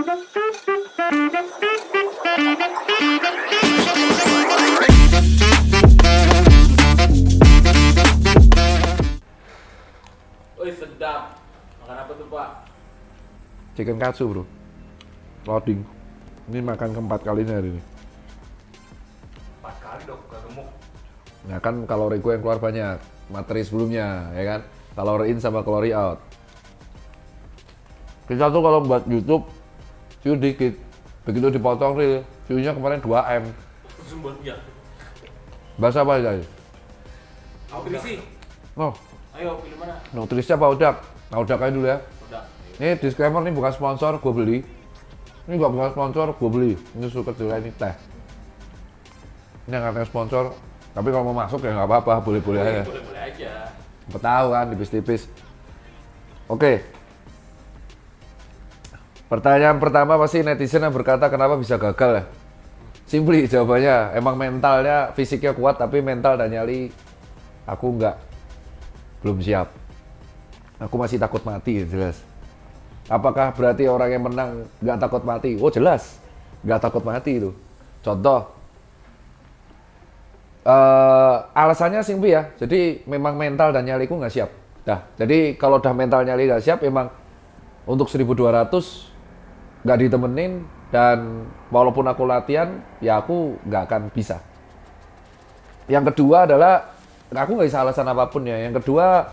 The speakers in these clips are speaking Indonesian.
Wih sedap. Makan apa tuh Pak? Chicken katsu bro, loading. Ini makan keempat kalinya hari ini. 4 kali dong, gak gemuk. Nah kan kalori gue yang keluar banyak, materi sebelumnya, ya kan? Kalori in sama kalori out. Kita tuh kalau buat YouTube, view dikit. Begitu dipotong nih, view-nya kemarin 2M. Sumbernya. Bahasa apa ya? Nutrisi. Oh, Ayo pilih mana? nutrisi apa udak? Nah udak aja dulu ya. Udah. Ini disclaimer, ini bukan sponsor, gue beli. Ini juga bukan sponsor, gue beli. Ini susu kecil ini teh. Ini yang katanya sponsor, tapi kalau mau masuk ya nggak apa-apa, boleh-boleh aja. Boleh-boleh aja. Tahu kan, tipis-tipis. Oke. Pertanyaan pertama pasti netizen yang berkata kenapa bisa gagal ya? Simply jawabannya, emang mentalnya, fisiknya kuat tapi mental dan nyali aku belum siap. Aku masih takut mati, jelas. Apakah berarti orang yang menang nggak takut mati? Oh jelas, nggak takut mati itu. Contoh, alasannya simpel ya. Jadi memang mental dan nyaliku nggak siap. Dah. Jadi kalau udah mental nyali nggak siap, emang untuk 1200 nggak ditemenin dan walaupun aku latihan, ya aku nggak akan bisa. Yang kedua adalah aku nggak bisa alasan apapun ya. Yang kedua,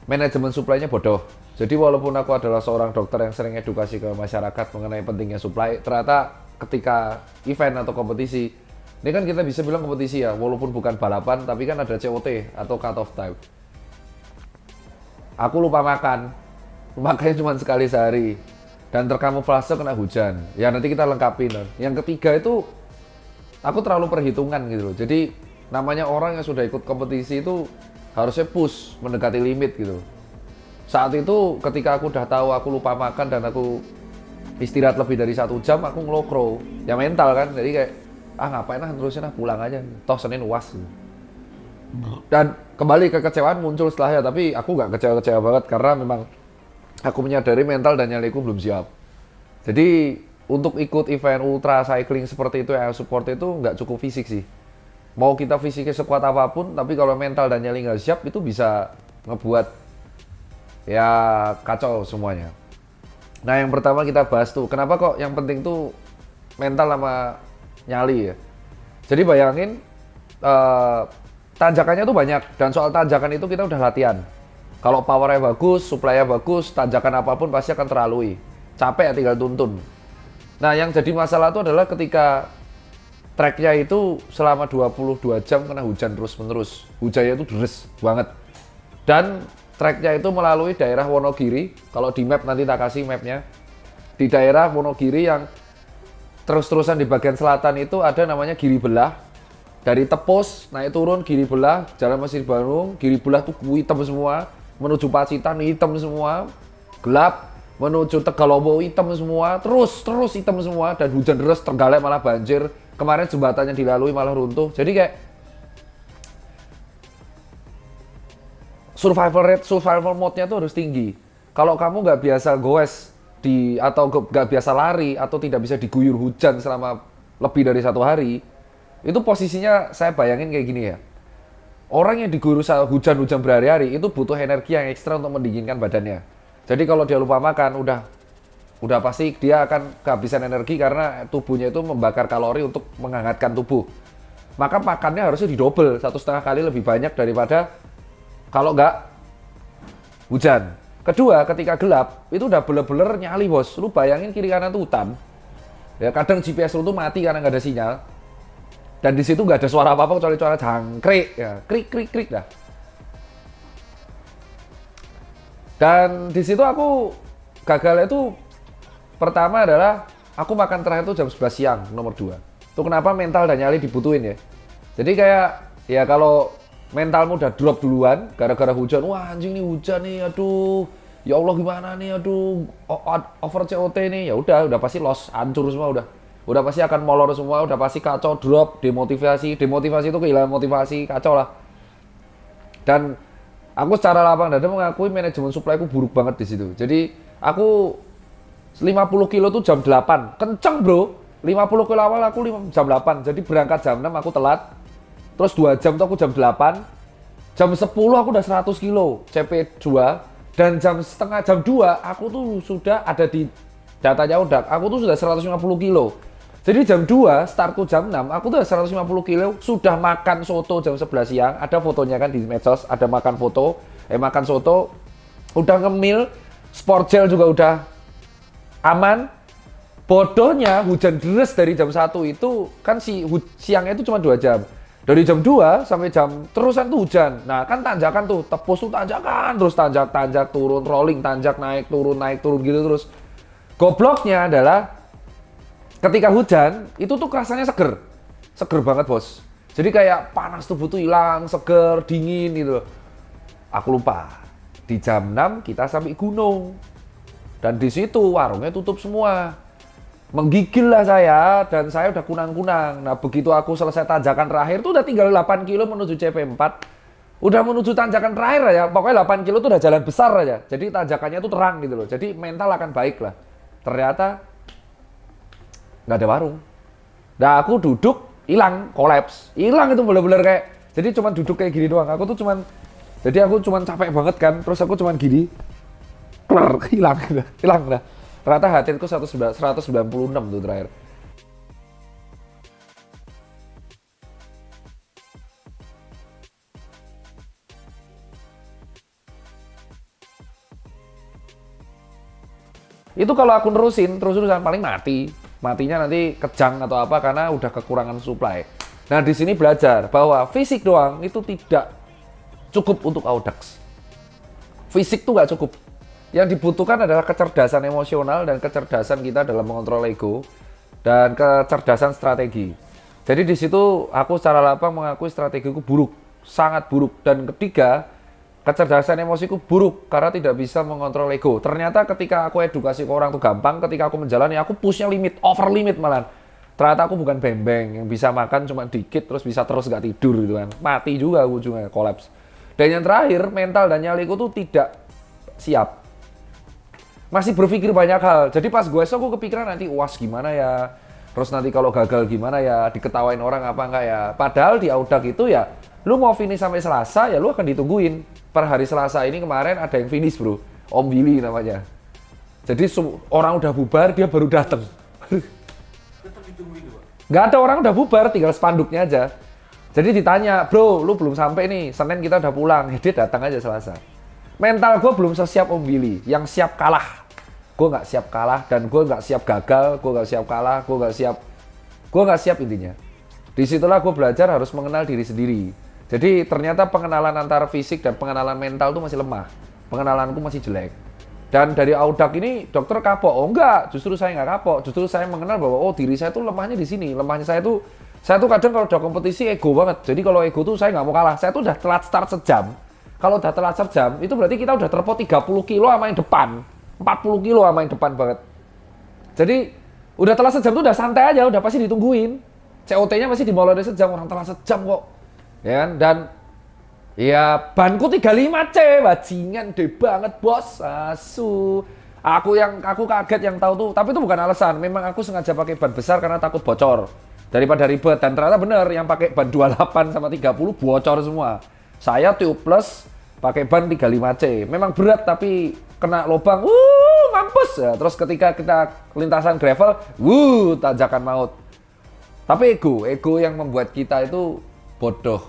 manajemen suplainya bodoh. Jadi walaupun aku adalah seorang dokter yang sering edukasi ke masyarakat mengenai pentingnya suplai, ternyata ketika event atau kompetisi, ini kan kita bisa bilang kompetisi ya, walaupun bukan balapan, tapi kan ada COT atau cut off time. Aku lupa makan, makanya cuma sekali sehari. Dan terkamuflase kena hujan. Ya nanti kita lengkapin. Yang ketiga itu, aku terlalu perhitungan gitu loh. Jadi namanya orang yang sudah ikut kompetisi itu harusnya push, mendekati limit gitu. Saat itu ketika aku udah tahu aku lupa makan dan aku istirahat lebih dari 1 jam, aku ngelokro. Ya mental kan, jadi kayak ngapain lah terusin pulang aja. Toh Senin UAS. Dan kembali kekecewaan muncul setelahnya, tapi aku nggak kecewa-kecewa banget karena memang aku menyadari mental dan nyaliku belum siap. Jadi untuk ikut event ultra cycling seperti itu yang support itu nggak cukup fisik sih. Mau kita fisiknya sekuat apapun, tapi kalau mental dan nyali nggak siap itu bisa ngebuat ya kacau semuanya. Nah yang pertama kita bahas tuh, kenapa kok yang penting tuh mental sama nyali ya. Jadi bayangin tanjakannya tuh banyak, dan soal tanjakan itu kita udah latihan. Kalau powernya bagus, supply-nya bagus, tanjakan apapun pasti akan terlalui. Capek ya tinggal tuntun. Nah yang jadi masalah itu adalah ketika tracknya itu selama 22 jam kena hujan terus-menerus. Hujannya itu deres banget. Dan tracknya itu melalui daerah Wonogiri. Kalau di map nanti tak kasih mapnya. Di daerah Wonogiri yang terus-terusan di bagian selatan itu ada namanya Giri Belah. Dari Tepus naik turun Giri Belah, Jalan Mesir Bandung, Giri Belah tuh hitam semua. Menuju Pacitan hitam semua, gelap. Menuju Tegalombo hitam semua, terus hitam semua. Dan hujan deras, Trenggalek malah banjir. Kemarin jembatannya dilalui malah runtuh. Jadi kayak survival mode-nya tuh harus tinggi. Kalau kamu nggak biasa goes atau nggak biasa lari atau tidak bisa diguyur hujan selama lebih dari 1 hari, itu posisinya saya bayangin kayak gini ya. Orang yang diguyur hujan-hujan berhari-hari itu butuh energi yang ekstra untuk mendinginkan badannya. Jadi kalau dia lupa makan, udah pasti dia akan kehabisan energi karena tubuhnya itu membakar kalori untuk menghangatkan tubuh. Maka makannya harusnya didobel, 1,5 kali lebih banyak daripada kalau nggak hujan. Kedua, ketika gelap, itu udah beler-beler nyali bos. Lu bayangin kiri kanan tuh hutan. Ya kadang GPS lu tuh mati karena nggak ada sinyal. Dan di situ nggak ada suara apa-apa kecuali suara jangkrik, ya krik dah. Dan di situ aku gagalnya itu pertama adalah aku makan terakhir itu jam 11 siang nomor 2. Itu kenapa mental dan nyali dibutuhin ya. Jadi kayak ya kalau mentalmu udah drop duluan gara-gara hujan, wah anjing nih hujan nih, aduh, ya Allah gimana nih, aduh, over COT nih, ya udah pasti loss, hancur semua udah pasti akan molor semua, udah pasti kacau, drop, demotivasi itu kehilangan motivasi, kacau lah. Dan aku secara lapang dada mengakui manajemen supply aku buruk banget di situ. Jadi aku 50 kilo tuh jam 8. Kenceng bro. 50 kilo awal aku jam 8. Jadi berangkat jam 6 aku telat. Terus 2 jam tuh aku jam 8. Jam 10 aku udah 100 kilo CP2. Dan jam 2 aku tuh sudah ada di datanya udah. Aku tuh sudah 150 kilo. Jadi jam 2, startku jam 6, aku tuh 150 kilo, sudah makan soto jam 11 siang, ada fotonya kan di medsos, ada makan makan soto, udah ngemil, sport gel juga udah aman. Bodohnya hujan deras dari jam 1 itu, kan siangnya itu cuma 2 jam. Dari jam 2 sampai terusan tuh hujan. Nah kan tanjakan tuh, tepus tuh tanjakan, terus tanjak, turun, rolling, tanjak, naik, turun gitu terus. Gobloknya adalah ketika hujan, itu tuh rasanya seger. Seger banget, bos. Jadi kayak panas tubuh tuh hilang, seger, dingin gitu. Aku lupa. Di jam 6 kita sampai gunung. Dan di situ warungnya tutup semua. Menggigil lah saya, dan saya udah kunang-kunang. Nah, begitu aku selesai tanjakan terakhir tuh udah tinggal 8 kilo menuju CP4. Udah menuju tanjakan terakhir aja. Pokoknya 8 kilo tuh udah jalan besar aja. Jadi tanjakannya tuh terang gitu loh. Jadi mental akan baik lah. Ternyata nggak ada warung. Nah aku duduk, hilang, kolaps. Hilang itu bener-bener kayak, jadi cuman duduk kayak gini doang. Aku cuman capek banget kan, terus aku cuman gini. Hilang dah. Ternyata hatiku 196 tuh terakhir. Itu kalau aku terus-terusan paling mati. Matinya nanti kejang atau apa karena udah kekurangan supply. Nah, di sini belajar bahwa fisik doang itu tidak cukup untuk Audax. Fisik tuh nggak cukup. Yang dibutuhkan adalah kecerdasan emosional dan kecerdasan kita dalam mengontrol ego dan kecerdasan strategi. Jadi di situ aku secara lapang mengakui strategiku buruk, sangat buruk. Dan ketiga, kecerdasan emosiku buruk karena tidak bisa mengontrol ego. Ternyata ketika aku edukasi ke orang tuh gampang, ketika aku menjalani aku pushnya limit, over limit malah. Ternyata aku bukan bembeng yang bisa makan cuma dikit terus bisa terus nggak tidur gitu kan. Mati juga aku ujungnya, kolaps. Dan yang terakhir, mental dan nyaliku tuh tidak siap. Masih berpikir banyak hal. Jadi pas gue aku kepikiran nanti UAS gimana ya. Terus nanti kalau gagal gimana ya, diketawain orang apa enggak ya. Padahal di Audax itu ya, lu mau finish sampai Selasa ya lu akan ditungguin. Per hari Selasa ini kemarin ada yang finish bro, Om Billy namanya. Jadi orang udah bubar, dia baru datang. Tetap ditungguin Pak. Nggak ada orang udah bubar, tinggal spanduknya aja. Jadi ditanya, bro, lu belum sampai nih, Senin kita udah pulang. Dia datang aja Selasa. Mental gue belum sesiap Om Billy, yang siap kalah. Gue nggak siap kalah, dan gue nggak siap gagal, gue nggak siap kalah, gue nggak siap intinya. Disitulah gue belajar harus mengenal diri sendiri. Jadi ternyata pengenalan antara fisik dan pengenalan mental itu masih lemah. Pengenalanku masih jelek. Dan dari Audax ini dokter kapok. Oh enggak, justru saya nggak kapok. Justru saya mengenal bahwa oh diri saya tuh lemahnya di sini. Lemahnya saya tuh kadang kalau udah kompetisi ego banget. Jadi kalau ego tuh saya nggak mau kalah. Saya tuh udah telat start sejam. Kalau udah telat sejam, itu berarti kita udah terpot 30 kilo sama yang depan. 40 kilo sama yang depan banget. Jadi udah telat sejam tuh udah santai aja, udah pasti ditungguin. COT-nya masih dimulai dari sejam, orang telat sejam kok. Ya kan? Dan ya banku 35C, bajingan gede banget bos. Asu. Aku kaget yang tahu tuh, tapi itu bukan alasan. Memang aku sengaja pakai ban besar karena takut bocor. Daripada ribet, dan ternyata bener yang pakai ban 28 sama 30 bocor semua. Saya tube plus pakai ban 35C. Memang berat tapi kena lubang, mampus ya. Terus ketika kita lintasan gravel, tanjakan maut. Tapi ego yang membuat kita itu bodoh.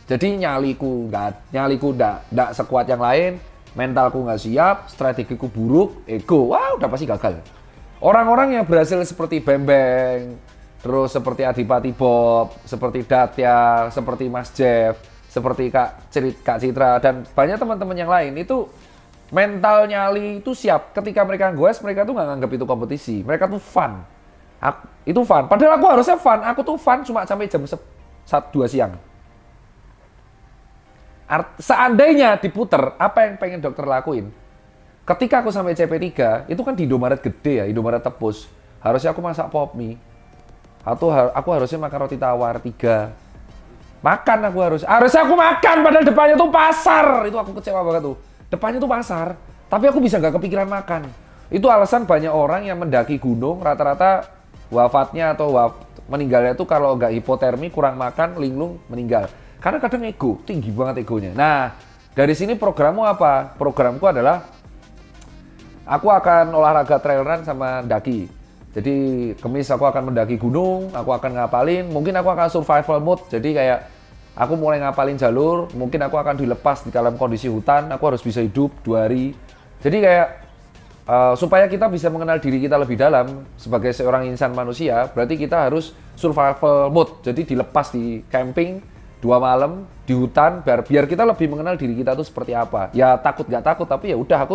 Jadi nyaliku nggak sekuat yang lain, mentalku nggak siap, strategiku buruk, ego, udah pasti gagal. Orang-orang yang berhasil seperti Bembeng, terus seperti Adipati Bob, seperti Datya, seperti Mas Jeff, seperti Kak Citra, dan banyak teman-teman yang lain itu mental nyali itu siap. Ketika mereka goes, mereka tuh nggak nganggap itu kompetisi, mereka tuh fun. Itu fun. Padahal aku harusnya fun. Aku tuh fun cuma sampai jam 1-2 siang. Seandainya diputer, apa yang pengen dokter lakuin? Ketika aku sampai CP3, itu kan di Indomaret gede ya, Indomaret Tepus. Harusnya aku masak pop mie. Atau aku harusnya makan roti tawar 3. Makan aku harusnya aku makan, padahal depannya tuh pasar. Itu aku kecewa banget tuh. Depannya tuh pasar, tapi aku bisa nggak kepikiran makan. Itu alasan banyak orang yang mendaki gunung rata-rata wafatnya atau meninggalnya itu kalau nggak hipotermi, kurang makan, linglung, meninggal. Karena kadang ego, tinggi banget egonya. Nah, dari sini programmu apa? Programku adalah aku akan olahraga trail run sama daki. Jadi Kemis aku akan mendaki gunung, aku akan ngapalin, mungkin aku akan survival mode. Jadi kayak aku mulai ngapalin jalur, mungkin aku akan dilepas di dalam kondisi hutan, aku harus bisa hidup 2 hari. Jadi kayak supaya kita bisa mengenal diri kita lebih dalam sebagai seorang insan manusia, berarti kita harus survival mode. Jadi dilepas di camping 2 malam di hutan, biar kita lebih mengenal diri kita itu seperti apa. Ya takut nggak takut, tapi ya udah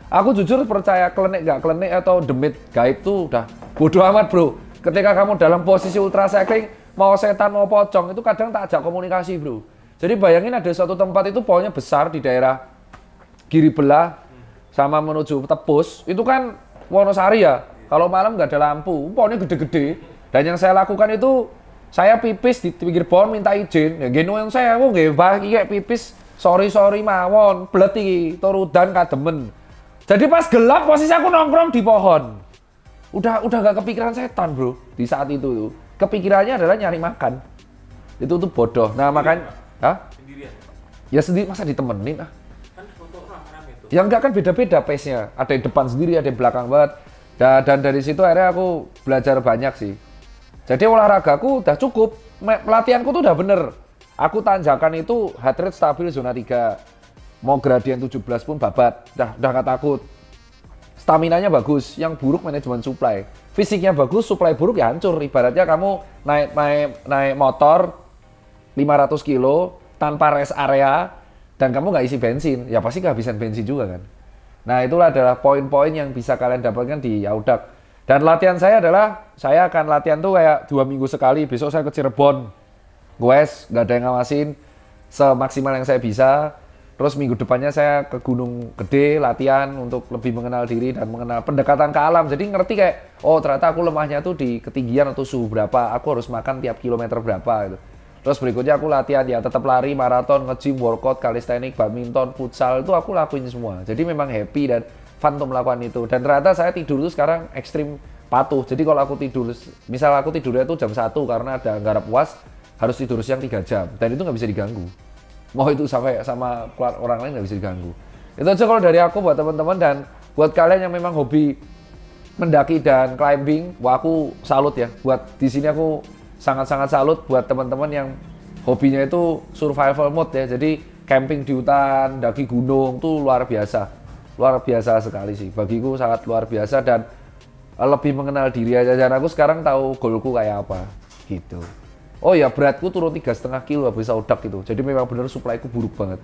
aku jujur percaya klenik nggak klenik atau demit gaib tuh udah bodoh amat bro. Ketika kamu dalam posisi ultra cycling, mau setan mau pocong itu kadang tak ajak komunikasi bro. Jadi bayangin ada suatu tempat itu pohonnya besar di daerah Giribelah sama menuju Tepus, itu kan Wonosari ya. Kalau malam nggak ada lampu, pohonnya gede-gede. Dan yang saya lakukan itu saya pipis di pinggir pohon minta izin. Ya geno yang saya aku nggih bah iki kayak pipis sorry mawon, blet iki turudan kademen. Jadi pas gelap posisi aku nongkrong di pohon. Udah gak kepikiran setan, bro. Di saat itu tuh. Kepikirannya adalah nyari makan. Itu tuh bodoh. Nah, makanya Sendirian. ya sendiri masa ditemenin ah. Kan foto rame-rame tuh. Ya enggak kan beda-beda pace-nya. Ada yang depan sendiri, ada yang belakang banget. Dan dari situ akhirnya aku belajar banyak sih. Jadi olahragaku udah cukup. Pelatihanku tuh udah bener. Aku tanjakan itu heart rate stabil zona 3. Mau gradien 17 pun babat. Udah gak takut. Staminanya bagus, yang buruk manajemen supply. Fisiknya bagus, supply buruk ya hancur. Ibaratnya kamu naik motor 500 kilo tanpa rest area dan kamu nggak isi bensin, ya pasti kehabisan bensin juga kan. Nah itulah adalah poin-poin yang bisa kalian dapatkan di Yaudak. Dan latihan saya adalah, saya akan latihan tuh kayak 2 minggu sekali. Besok saya ke Cirebon, goes, nggak ada yang ngawasin, semaksimal yang saya bisa. Terus minggu depannya saya ke Gunung Gede latihan untuk lebih mengenal diri dan mengenal pendekatan ke alam. Jadi ngerti kayak, oh ternyata aku lemahnya tuh di ketinggian atau suhu berapa, aku harus makan tiap kilometer berapa gitu. Terus berikutnya aku latihan ya tetap lari, maraton, nge-gym, workout, calisthenics, badminton, futsal itu aku lakuin semua. Jadi memang happy dan fun untuk melakukan itu. Dan ternyata saya tidur itu sekarang ekstrim patuh. Jadi kalau aku tidur, misal aku tidurnya itu jam 1 karena ada garap puas, harus tidur siang 3 jam. Dan itu nggak bisa diganggu. Mau itu sampai sama orang lain nggak bisa diganggu. Itu aja kalau dari aku buat teman-teman, dan buat kalian yang memang hobi mendaki dan climbing, wah aku salut ya. Buat di sini aku sangat-sangat salut buat teman-teman yang hobinya itu survival mode ya. Jadi camping di hutan, daki gunung tuh luar biasa sekali sih. Bagiku sangat luar biasa dan lebih mengenal diri aja. Dan aku sekarang tahu goalku kayak apa gitu. Oh ya, beratku turun 3,5 kilo habis Yaudak gitu. Jadi memang bener supply-ku buruk banget.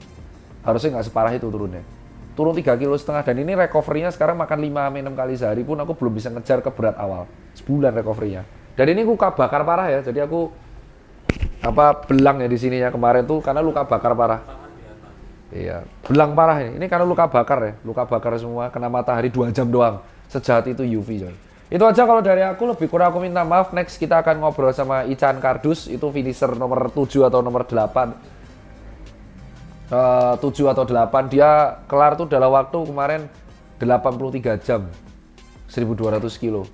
Harusnya nggak separah itu turunnya. Turun 3,5 kilo dan ini recovery-nya sekarang makan 5-6 kali sehari pun aku belum bisa ngejar ke berat awal. Sebulan recovery-nya. Dan ini luka bakar parah ya. Jadi aku belang ya di sininya kemarin tuh karena luka bakar parah. Iya, belang parah ini. Ini karena luka bakar ya. Luka bakar semua, kena matahari 2 jam doang. Sejahat itu UV coy. Itu aja kalau dari aku, lebih kurang aku minta maaf. Next kita akan ngobrol sama Ican Kardus, itu finisher nomor 7 atau nomor 8. 7 atau 8, dia kelar tuh dalam waktu kemarin 83 jam, 1.200 kilo.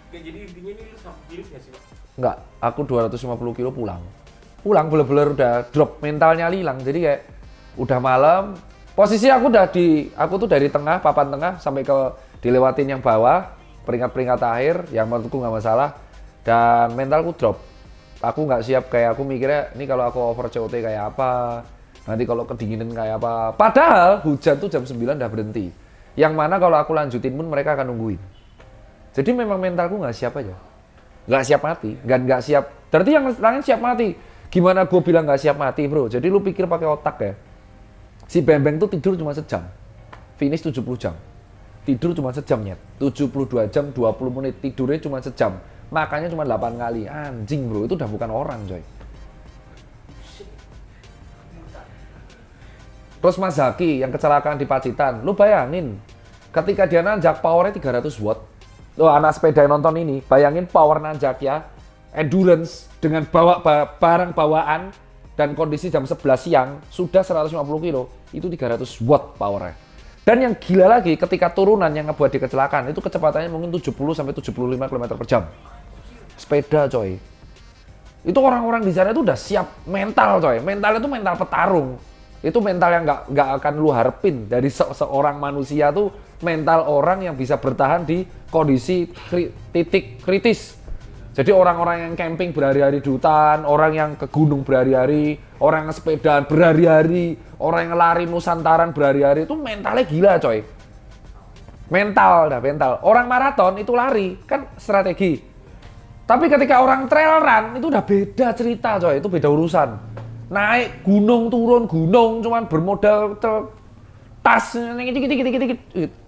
Oke, jadi intinya ini lu sampai nggak sih Pak? Enggak, aku 250 kilo pulang bener-bener udah drop, mentalnya hilang. Jadi kayak udah malam, posisi aku tuh dari tengah, papan tengah sampai ke dilewatin yang bawah, peringkat-peringkat akhir, yang menurutku nggak masalah, dan mentalku drop. Aku nggak siap, kayak aku mikirnya, ini kalau aku over COT kayak apa, nanti kalau kedinginan kayak apa. Padahal hujan tuh jam 9 udah berhenti. Yang mana kalau aku lanjutin pun mereka akan nungguin. Jadi memang mentalku nggak siap aja. Nggak siap mati, nggak siap. Berarti yang lain siap mati. Gimana gue bilang nggak siap mati bro? Jadi lu pikir pakai otak ya. Si Bembeng tuh tidur cuma sejam, finish 70 jam. Tidur cuma sejam nyet, 72 jam 20 menit, tidurnya cuma sejam, makannya cuma 8 kali. Anjing bro, itu udah bukan orang coy. Terus Mas Zaki yang kecelakaan di Pacitan, lu bayangin ketika dia nanjak powernya 300 watt. Loh, anak sepeda yang nonton ini, bayangin power nanjak ya, endurance dengan bawa barang bawaan dan kondisi jam 11 siang sudah 150 kilo, itu 300 watt powernya. Dan yang gila lagi, ketika turunan yang ngebuat dia kecelakaan, itu kecepatannya mungkin 70-75 km per jam. Sepeda coy. Itu orang-orang di sana itu udah siap mental coy. Mentalnya itu mental petarung. Itu mental yang nggak akan lu harapin dari seorang manusia tuh, mental orang yang bisa bertahan di kondisi titik kritis. Jadi orang-orang yang camping berhari-hari di hutan, orang yang ke gunung berhari-hari, orang yang sepedaan berhari-hari, orang yang lari nusantaran berhari-hari, itu mentalnya gila coy. Mental. Orang maraton itu lari, kan strategi. Tapi ketika orang trail run, itu udah beda cerita coy, itu beda urusan. Naik gunung, turun gunung, cuman bermodal tas, dikit.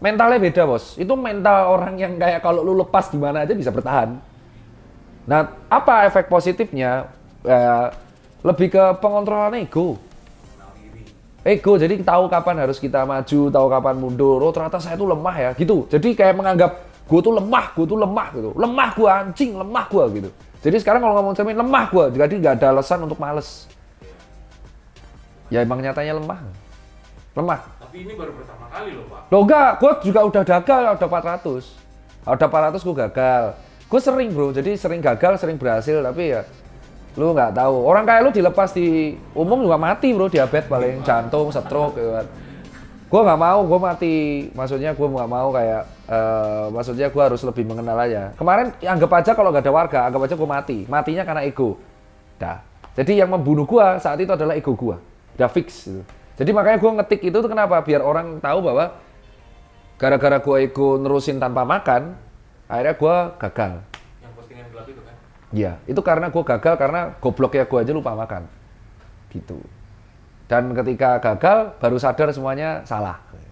Mentalnya beda bos, itu mental orang yang kayak kalau lu lepas di mana aja bisa bertahan. Nah, apa efek positifnya? Lebih ke pengontrolan ego. Ego, jadi tahu kapan harus kita maju, tahu kapan mundur. Oh ternyata saya tuh lemah ya, gitu. Jadi kayak menganggap gue tuh lemah gitu. Lemah gue anjing, lemah gue gitu. Jadi sekarang kalau ngomong cermin, lemah gue. Jadi nggak ada alasan untuk males. Ya emang nyatanya lemah. Tapi ini baru pertama kali loh Pak. Loh enggak, gue juga udah gagal, udah 400. Udah 400 gue gagal. Gue sering bro, jadi sering gagal, sering berhasil, tapi ya lu nggak tahu. Orang kayak lu dilepas di umum juga mati bro, diabetes paling, jantung, stroke gitu kan. Gue nggak mau, gue mati. Maksudnya gue nggak mau kayak, maksudnya gue harus lebih mengenal aja. Kemarin anggap aja kalau nggak ada warga, anggap aja gue mati. Matinya karena ego. Dah. Jadi yang membunuh gue saat itu adalah ego gue. Udah fix gitu. Jadi makanya gue ngetik itu tuh kenapa? Biar orang tahu bahwa gara-gara gue ego nerusin tanpa makan, akhirnya gue gagal. Yang postingan gelap itu kan? Iya, itu karena gue gagal karena gobloknya gue aja lupa makan. Gitu. Dan ketika gagal, baru sadar semuanya salah.